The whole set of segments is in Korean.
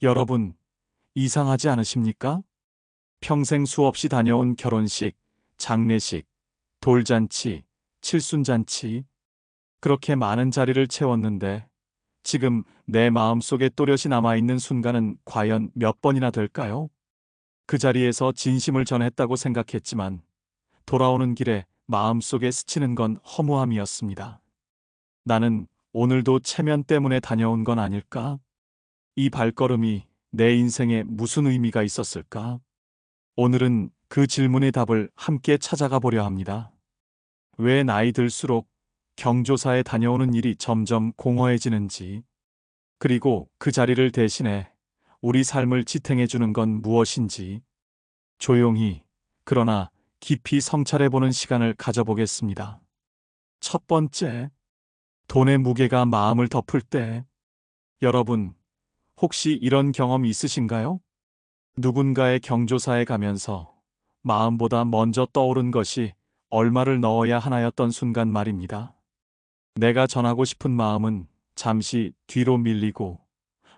여러분, 이상하지 않으십니까? 평생 수없이 다녀온 결혼식, 장례식, 돌잔치, 칠순잔치, 그렇게 많은 자리를 채웠는데 지금 내 마음속에 또렷이 남아있는 순간은 과연 몇 번이나 될까요? 그 자리에서 진심을 전했다고 생각했지만 돌아오는 길에 마음속에 스치는 건 허무함이었습니다. 나는 오늘도 체면 때문에 다녀온 건 아닐까? 이 발걸음이 내 인생에 무슨 의미가 있었을까? 오늘은 그 질문의 답을 함께 찾아가 보려 합니다. 왜 나이 들수록 경조사에 다녀오는 일이 점점 공허해지는지, 그리고 그 자리를 대신해 우리 삶을 지탱해 주는 건 무엇인지, 조용히, 그러나 깊이 성찰해보는 시간을 가져보겠습니다. 첫 번째, 돈의 무게가 마음을 덮을 때, 여러분, 혹시 이런 경험 있으신가요? 누군가의 경조사에 가면서 마음보다 먼저 떠오른 것이 얼마를 넣어야 하나였던 순간 말입니다. 내가 전하고 싶은 마음은 잠시 뒤로 밀리고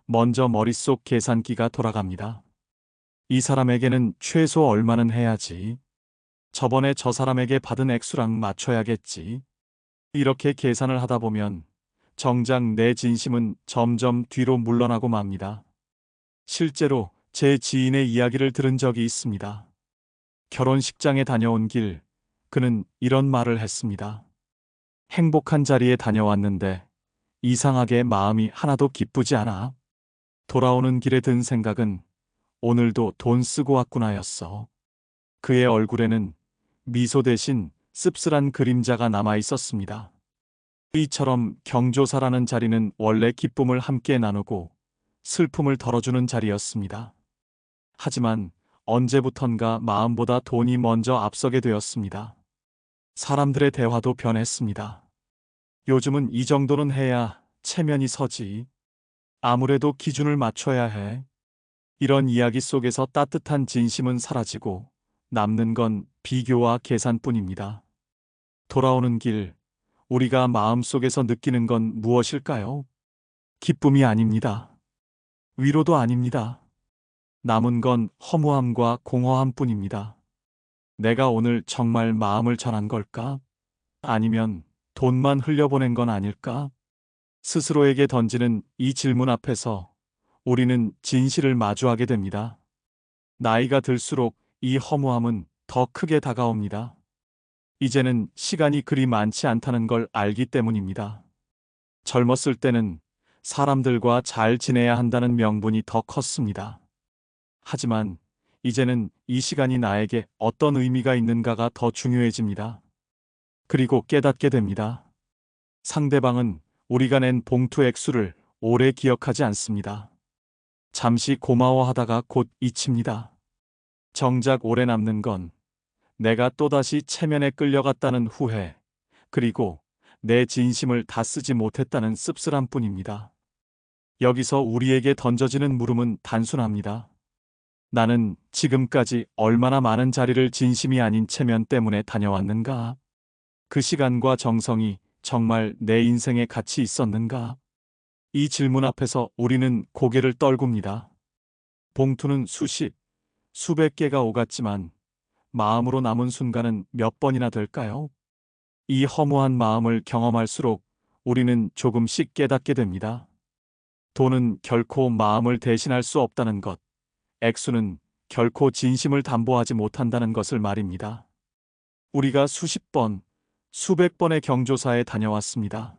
먼저 머릿속 계산기가 돌아갑니다. 이 사람에게는 최소 얼마는 해야지. 저번에 저 사람에게 받은 액수랑 맞춰야겠지. 이렇게 계산을 하다 보면 정작 내 진심은 점점 뒤로 물러나고 맙니다. 실제로 제 지인의 이야기를 들은 적이 있습니다. 결혼식장에 다녀온 길, 그는 이런 말을 했습니다. 행복한 자리에 다녀왔는데 이상하게 마음이 하나도 기쁘지 않아. 돌아오는 길에 든 생각은 오늘도 돈 쓰고 왔구나였어. 그의 얼굴에는 미소 대신 씁쓸한 그림자가 남아 있었습니다. 이처럼 경조사라는 자리는 원래 기쁨을 함께 나누고 슬픔을 덜어주는 자리였습니다. 하지만 언제부턴가 마음보다 돈이 먼저 앞서게 되었습니다. 사람들의 대화도 변했습니다. 요즘은 이 정도는 해야 체면이 서지. 아무래도 기준을 맞춰야 해. 이런 이야기 속에서 따뜻한 진심은 사라지고 남는 건 비교와 계산뿐입니다. 돌아오는 길, 우리가 마음속에서 느끼는 건 무엇일까요? 기쁨이 아닙니다. 위로도 아닙니다. 남은 건 허무함과 공허함 뿐입니다. 내가 오늘 정말 마음을 전한 걸까? 아니면 돈만 흘려보낸 건 아닐까? 스스로에게 던지는 이 질문 앞에서 우리는 진실을 마주하게 됩니다. 나이가 들수록 이 허무함은 더 크게 다가옵니다. 이제는 시간이 그리 많지 않다는 걸 알기 때문입니다. 젊었을 때는 사람들과 잘 지내야 한다는 명분이 더 컸습니다. 하지만 이제는 이 시간이 나에게 어떤 의미가 있는가가 더 중요해집니다. 그리고 깨닫게 됩니다. 상대방은 우리가 낸 봉투 액수를 오래 기억하지 않습니다. 잠시 고마워하다가 곧 잊힙니다. 정작 오래 남는 건 내가 또다시 체면에 끌려갔다는 후회, 그리고 내 진심을 다 쓰지 못했다는 씁쓸함 뿐입니다. 여기서 우리에게 던져지는 물음은 단순합니다. 나는 지금까지 얼마나 많은 자리를 진심이 아닌 체면 때문에 다녀왔는가? 그 시간과 정성이 정말 내 인생에 가치 있었는가? 이 질문 앞에서 우리는 고개를 떨굽니다. 봉투는 수십, 수백 개가 오갔지만 마음으로 남은 순간은 몇 번이나 될까요? 이 허무한 마음을 경험할수록 우리는 조금씩 깨닫게 됩니다. 돈은 결코 마음을 대신할 수 없다는 것, 액수는 결코 진심을 담보하지 못한다는 것을 말입니다. 우리가 수십 번, 수백 번의 경조사에 다녀왔습니다.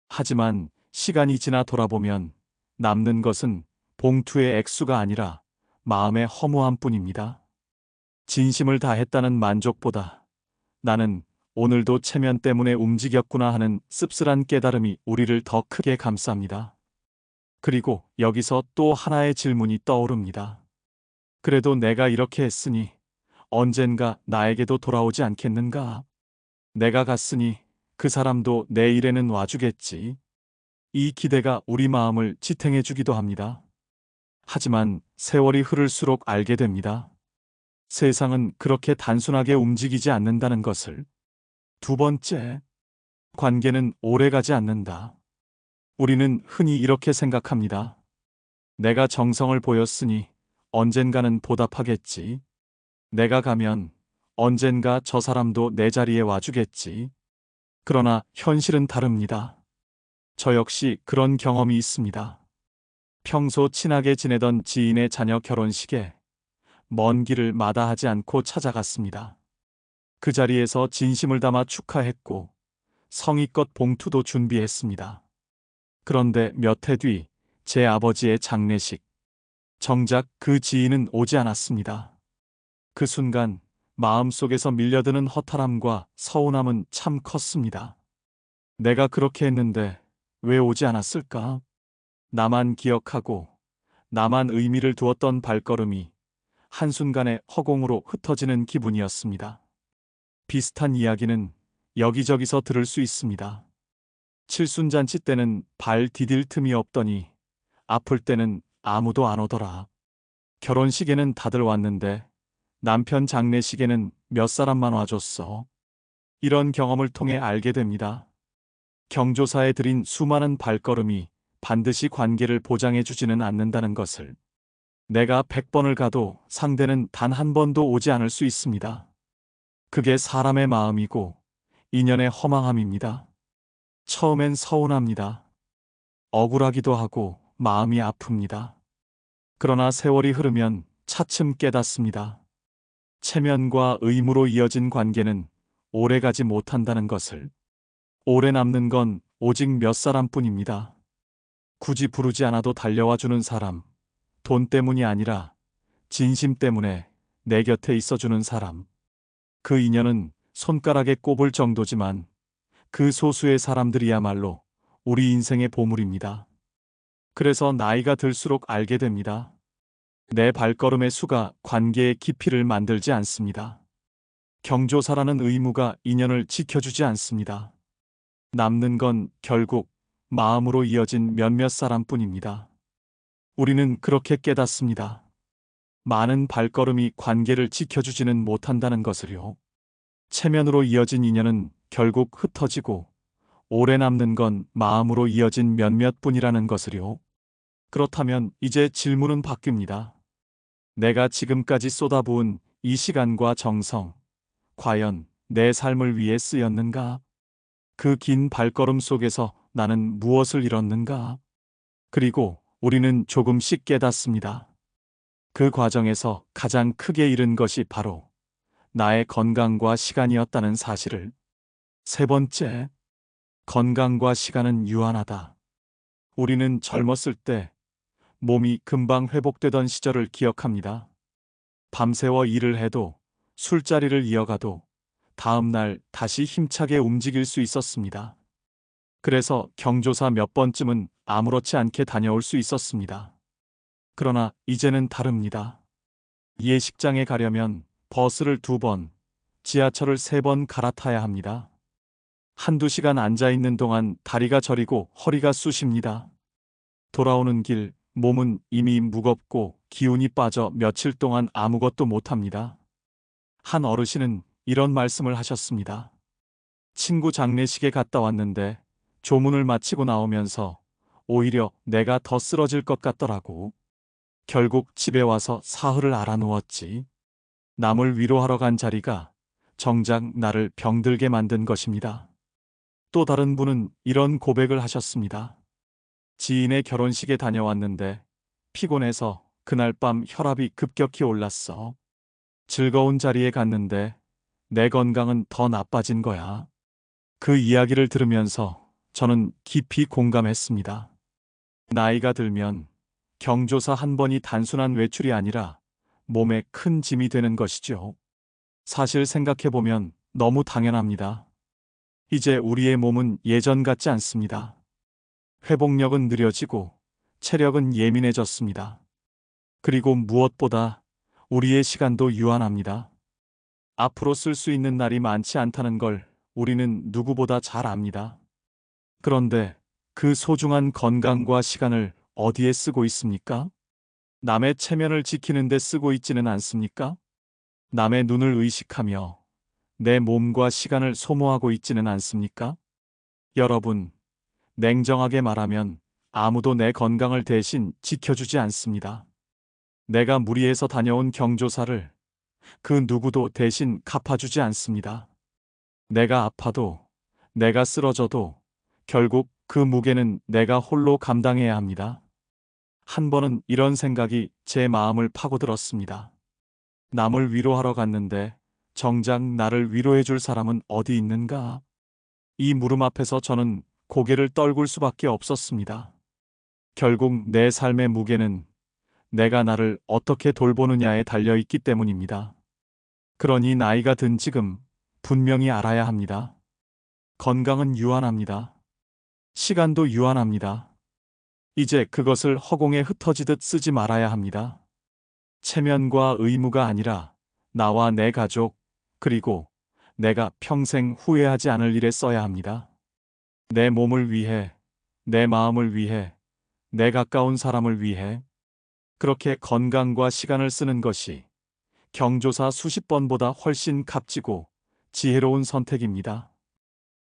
하지만 시간이 지나 돌아보면 남는 것은 봉투의 액수가 아니라 마음의 허무함 뿐입니다. 진심을 다했다는 만족보다 나는 오늘도 체면 때문에 움직였구나 하는 씁쓸한 깨달음이 우리를 더 크게 감쌉니다. 그리고 여기서 또 하나의 질문이 떠오릅니다. 그래도 내가 이렇게 했으니 언젠가 나에게도 돌아오지 않겠는가? 내가 갔으니 그 사람도 내 일에는 와주겠지. 이 기대가 우리 마음을 지탱해 주기도 합니다. 하지만 세월이 흐를수록 알게 됩니다. 세상은 그렇게 단순하게 움직이지 않는다는 것을. 두 번째, 관계는 오래 가지 않는다. 우리는 흔히 이렇게 생각합니다. 내가 정성을 보였으니 언젠가는 보답하겠지. 내가 가면 언젠가 저 사람도 내 자리에 와주겠지. 그러나 현실은 다릅니다. 저 역시 그런 경험이 있습니다. 평소 친하게 지내던 지인의 자녀 결혼식에 먼 길을 마다하지 않고 찾아갔습니다. 그 자리에서 진심을 담아 축하했고 성의껏 봉투도 준비했습니다. 그런데 몇 해 뒤 제 아버지의 장례식. 정작 그 지인은 오지 않았습니다. 그 순간 마음속에서 밀려드는 허탈함과 서운함은 참 컸습니다. 내가 그렇게 했는데 왜 오지 않았을까? 나만 기억하고 나만 의미를 두었던 발걸음이 한순간에 허공으로 흩어지는 기분이었습니다. 비슷한 이야기는 여기저기서 들을 수 있습니다. 칠순잔치 때는 발 디딜 틈이 없더니 아플 때는 아무도 안 오더라. 결혼식에는 다들 왔는데 남편 장례식에는 몇 사람만 와줬어. 이런 경험을 통해 알게 됩니다. 경조사에 들인 수많은 발걸음이 반드시 관계를 보장해주지는 않는다는 것을. 내가 100번을 가도 상대는 단 한 번도 오지 않을 수 있습니다. 그게 사람의 마음이고 인연의 허망함입니다. 처음엔 서운합니다. 억울하기도 하고 마음이 아픕니다. 그러나 세월이 흐르면 차츰 깨닫습니다. 체면과 의무로 이어진 관계는 오래가지 못한다는 것을. 오래 남는 건 오직 몇 사람뿐입니다. 굳이 부르지 않아도 달려와 주는 사람, 돈 때문이 아니라 진심 때문에 내 곁에 있어주는 사람. 그 인연은 손가락에 꼽을 정도지만 그 소수의 사람들이야말로 우리 인생의 보물입니다. 그래서 나이가 들수록 알게 됩니다. 내 발걸음의 수가 관계의 깊이를 만들지 않습니다. 경조사라는 의무가 인연을 지켜주지 않습니다. 남는 건 결국 마음으로 이어진 몇몇 사람뿐입니다. 우리는 그렇게 깨닫습니다. 많은 발걸음이 관계를 지켜주지는 못한다는 것을요. 체면으로 이어진 인연은 결국 흩어지고 오래 남는 건 마음으로 이어진 몇몇 뿐이라는 것을요. 그렇다면 이제 질문은 바뀝니다. 내가 지금까지 쏟아부은 이 시간과 정성, 과연 내 삶을 위해 쓰였는가? 그 긴 발걸음 속에서 나는 무엇을 잃었는가? 그리고 우리는 조금씩 깨닫습니다. 그 과정에서 가장 크게 잃은 것이 바로 나의 건강과 시간이었다는 사실을. 세 번째, 건강과 시간은 유한하다. 우리는 젊었을 때 몸이 금방 회복되던 시절을 기억합니다. 밤새워 일을 해도 술자리를 이어가도 다음 날 다시 힘차게 움직일 수 있었습니다. 그래서 경조사 몇 번쯤은 아무렇지 않게 다녀올 수 있었습니다. 그러나 이제는 다릅니다. 예식장에 가려면 버스를 2번, 지하철을 3번 갈아타야 합니다. 한두 시간 앉아있는 동안 다리가 저리고 허리가 쑤십니다. 돌아오는 길 몸은 이미 무겁고 기운이 빠져 며칠 동안 아무것도 못합니다. 한 어르신은 이런 말씀을 하셨습니다. 친구 장례식에 갔다 왔는데 조문을 마치고 나오면서 오히려 내가 더 쓰러질 것 같더라고. 결국 집에 와서 사흘을 알아누웠지. 남을 위로하러 간 자리가 정작 나를 병들게 만든 것입니다. 또 다른 분은 이런 고백을 하셨습니다. 지인의 결혼식에 다녀왔는데 피곤해서 그날 밤 혈압이 급격히 올랐어. 즐거운 자리에 갔는데 내 건강은 더 나빠진 거야. 그 이야기를 들으면서 저는 깊이 공감했습니다. 나이가 들면 경조사 한 번이 단순한 외출이 아니라 몸에 큰 짐이 되는 것이죠. 사실 생각해보면 너무 당연합니다. 이제 우리의 몸은 예전 같지 않습니다. 회복력은 느려지고 체력은 예민해졌습니다. 그리고 무엇보다 우리의 시간도 유한합니다. 앞으로 쓸 수 있는 날이 많지 않다는 걸 우리는 누구보다 잘 압니다. 그런데 그 소중한 건강과 시간을 어디에 쓰고 있습니까? 남의 체면을 지키는 데 쓰고 있지는 않습니까? 남의 눈을 의식하며 내 몸과 시간을 소모하고 있지는 않습니까? 여러분, 냉정하게 말하면 아무도 내 건강을 대신 지켜주지 않습니다. 내가 무리해서 다녀온 경조사를 그 누구도 대신 갚아주지 않습니다. 내가 아파도, 내가 쓰러져도 결국 그 무게는 내가 홀로 감당해야 합니다. 한 번은 이런 생각이 제 마음을 파고들었습니다. 남을 위로하러 갔는데 정작 나를 위로해줄 사람은 어디 있는가? 이 물음 앞에서 저는 고개를 떨굴 수밖에 없었습니다. 결국 내 삶의 무게는 내가 나를 어떻게 돌보느냐에 달려있기 때문입니다. 그러니 나이가 든 지금 분명히 알아야 합니다. 건강은 유한합니다. 시간도 유한합니다. 이제 그것을 허공에 흩어지듯 쓰지 말아야 합니다. 체면과 의무가 아니라 나와 내 가족, 그리고 내가 평생 후회하지 않을 일에 써야 합니다. 내 몸을 위해, 내 마음을 위해, 내 가까운 사람을 위해 그렇게 건강과 시간을 쓰는 것이 경조사 수십 번보다 훨씬 값지고 지혜로운 선택입니다.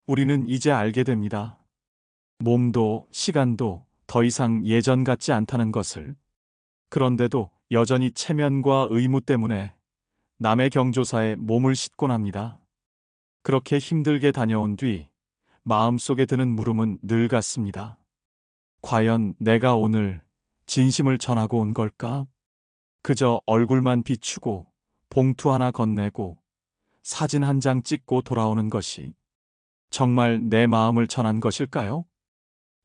우리는 이제 알게 됩니다. 몸도 시간도 더 이상 예전 같지 않다는 것을. 그런데도 여전히 체면과 의무 때문에 남의 경조사에 몸을 싣곤 합니다. 그렇게 힘들게 다녀온 뒤 마음속에 드는 물음은 늘 같습니다. 과연 내가 오늘 진심을 전하고 온 걸까? 그저 얼굴만 비추고 봉투 하나 건네고 사진 한 장 찍고 돌아오는 것이 정말 내 마음을 전한 것일까요?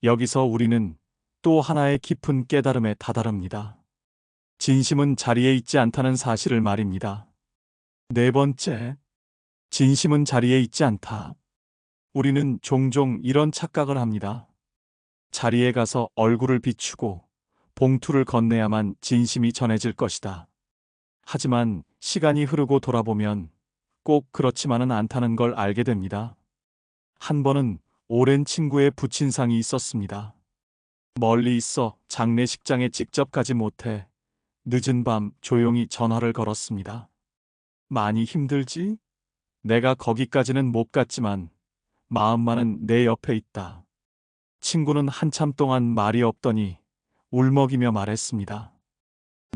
여기서 우리는 또 하나의 깊은 깨달음에 다다릅니다. 진심은 자리에 있지 않다는 사실을 말입니다. 네 번째, 진심은 자리에 있지 않다. 우리는 종종 이런 착각을 합니다. 자리에 가서 얼굴을 비추고 봉투를 건네야만 진심이 전해질 것이다. 하지만 시간이 흐르고 돌아보면 꼭 그렇지만은 않다는 걸 알게 됩니다. 한 번은 오랜 친구의 부친상이 있었습니다. 멀리 있어 장례식장에 직접 가지 못해 늦은 밤 조용히 전화를 걸었습니다. 많이 힘들지? 내가 거기까지는 못 갔지만 마음만은 내 옆에 있다. 친구는 한참 동안 말이 없더니 울먹이며 말했습니다.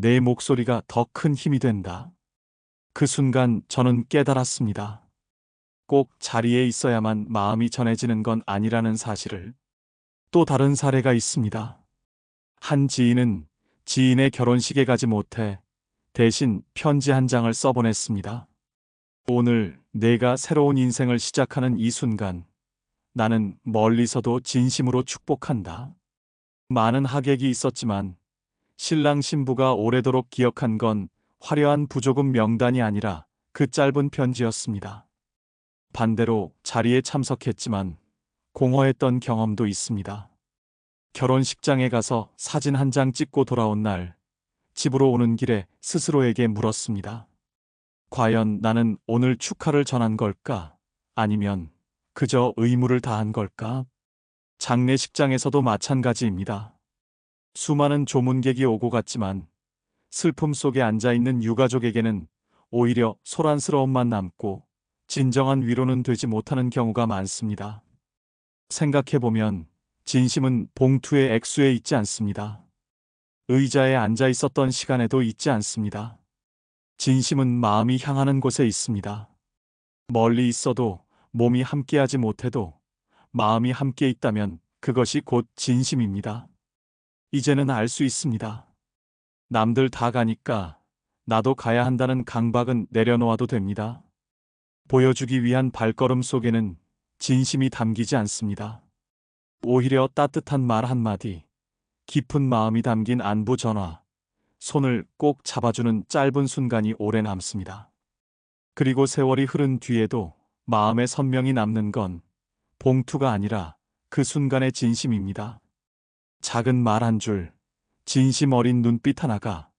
내 목소리가 더 큰 힘이 된다. 그 순간 저는 깨달았습니다. 꼭 자리에 있어야만 마음이 전해지는 건 아니라는 사실을. 또 다른 사례가 있습니다. 한 지인은 지인의 결혼식에 가지 못해 대신 편지 한 장을 써보냈습니다. 오늘 내가 새로운 인생을 시작하는 이 순간, 나는 멀리서도 진심으로 축복한다. 많은 하객이 있었지만 신랑 신부가 오래도록 기억한 건 화려한 부조금 명단이 아니라 그 짧은 편지였습니다. 반대로 자리에 참석했지만 공허했던 경험도 있습니다. 결혼식장에 가서 사진 한 장 찍고 돌아온 날, 집으로 오는 길에 스스로에게 물었습니다. 과연 나는 오늘 축하를 전한 걸까? 아니면 그저 의무를 다한 걸까? 장례식장에서도 마찬가지입니다. 수많은 조문객이 오고 갔지만 슬픔 속에 앉아있는 유가족에게는 오히려 소란스러움만 남고 진정한 위로는 되지 못하는 경우가 많습니다. 생각해보면 진심은 봉투의 액수에 있지 않습니다. 의자에 앉아 있었던 시간에도 있지 않습니다. 진심은 마음이 향하는 곳에 있습니다. 멀리 있어도 몸이 함께하지 못해도 마음이 함께 있다면 그것이 곧 진심입니다. 이제는 알 수 있습니다. 남들 다 가니까 나도 가야 한다는 강박은 내려놓아도 됩니다. 보여주기 위한 발걸음 속에는 진심이 담기지 않습니다. 오히려 따뜻한 말 한마디, 깊은 마음이 담긴 안부 전화, 손을 꼭 잡아주는 짧은 순간이 오래 남습니다. 그리고 세월이 흐른 뒤에도 마음에 선명히 남는 건 봉투가 아니라 그 순간의 진심입니다. 작은 말 한 줄, 진심 어린 눈빛 하나가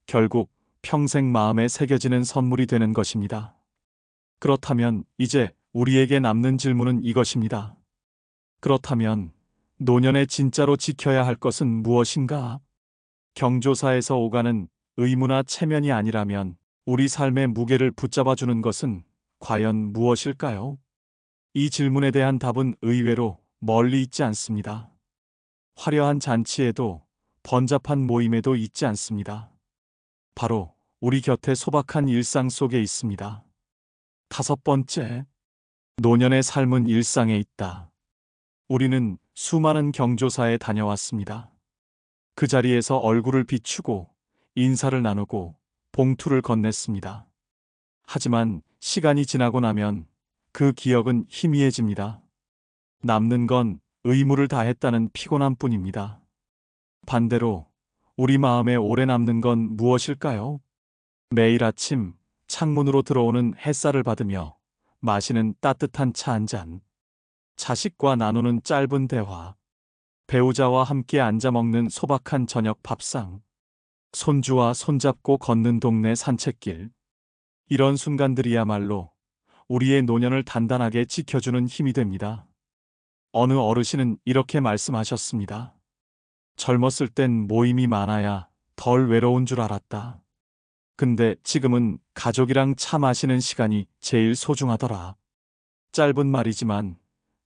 결국 평생 마음에 새겨지는 선물이 되는 것입니다. 그렇다면 이제 우리에게 남는 질문은 이것입니다. 그렇다면 노년에 진짜로 지켜야 할 것은 무엇인가? 경조사에서 오가는 의무나 체면이 아니라면 우리 삶의 무게를 붙잡아주는 것은 과연 무엇일까요? 이 질문에 대한 답은 의외로 멀리 있지 않습니다. 화려한 잔치에도 번잡한 모임에도 있지 않습니다. 바로 우리 곁에 소박한 일상 속에 있습니다. 다섯 번째, 노년의 삶은 일상에 있다. 우리는 수많은 경조사에 다녀왔습니다. 그 자리에서 얼굴을 비추고 인사를 나누고 봉투를 건넸습니다. 하지만 시간이 지나고 나면 그 기억은 희미해집니다. 남는 건 의무를 다했다는 피곤함 뿐입니다. 반대로 우리 마음에 오래 남는 건 무엇일까요? 매일 아침 창문으로 들어오는 햇살을 받으며 마시는 따뜻한 차 한 잔, 자식과 나누는 짧은 대화, 배우자와 함께 앉아 먹는 소박한 저녁 밥상, 손주와 손잡고 걷는 동네 산책길. 이런 순간들이야말로 우리의 노년을 단단하게 지켜주는 힘이 됩니다. 어느 어르신은 이렇게 말씀하셨습니다. 젊었을 땐 모임이 많아야 덜 외로운 줄 알았다. 근데 지금은 가족이랑 차 마시는 시간이 제일 소중하더라. 짧은 말이지만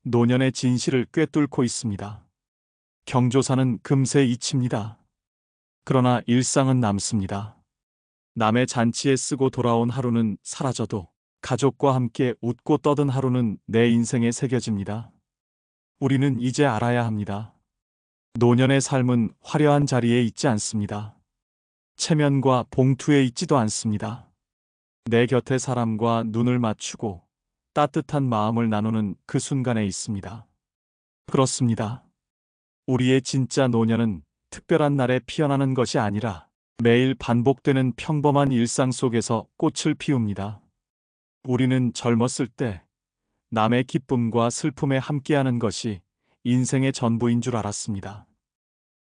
노년의 진실을 꿰뚫고 있습니다. 경조사는 금세 잊힙니다. 그러나 일상은 남습니다. 남의 잔치에 쓰고 돌아온 하루는 사라져도 가족과 함께 웃고 떠든 하루는 내 인생에 새겨집니다. 우리는 이제 알아야 합니다. 노년의 삶은 화려한 자리에 있지 않습니다. 체면과 봉투에 있지도 않습니다. 내 곁에 사람과 눈을 맞추고 따뜻한 마음을 나누는 그 순간에 있습니다. 그렇습니다. 우리의 진짜 노년은 특별한 날에 피어나는 것이 아니라 매일 반복되는 평범한 일상 속에서 꽃을 피웁니다. 우리는 젊었을 때 남의 기쁨과 슬픔에 함께하는 것이 인생의 전부인 줄 알았습니다.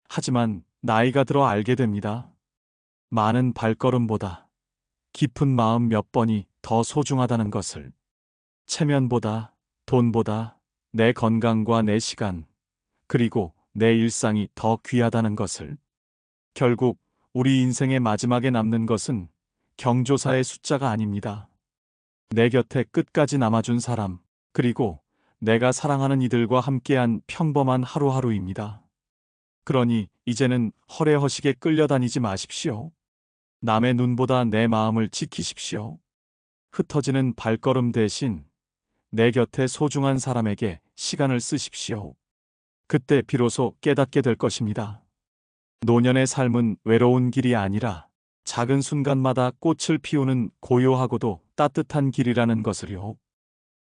하지만 나이가 들어 알게 됩니다. 많은 발걸음보다 깊은 마음 몇 번이 더 소중하다는 것을. 체면보다, 돈보다 내 건강과 내 시간, 그리고 내 일상이 더 귀하다는 것을. 결국 우리 인생의 마지막에 남는 것은 경조사의 숫자가 아닙니다. 내 곁에 끝까지 남아준 사람, 그리고 내가 사랑하는 이들과 함께한 평범한 하루하루입니다. 그러니 이제는 허례허식에 끌려다니지 마십시오. 남의 눈보다 내 마음을 지키십시오. 흩어지는 발걸음 대신 내 곁에 소중한 사람에게 시간을 쓰십시오. 그때 비로소 깨닫게 될 것입니다. 노년의 삶은 외로운 길이 아니라 작은 순간마다 꽃을 피우는 고요하고도 따뜻한 길이라는 것을요.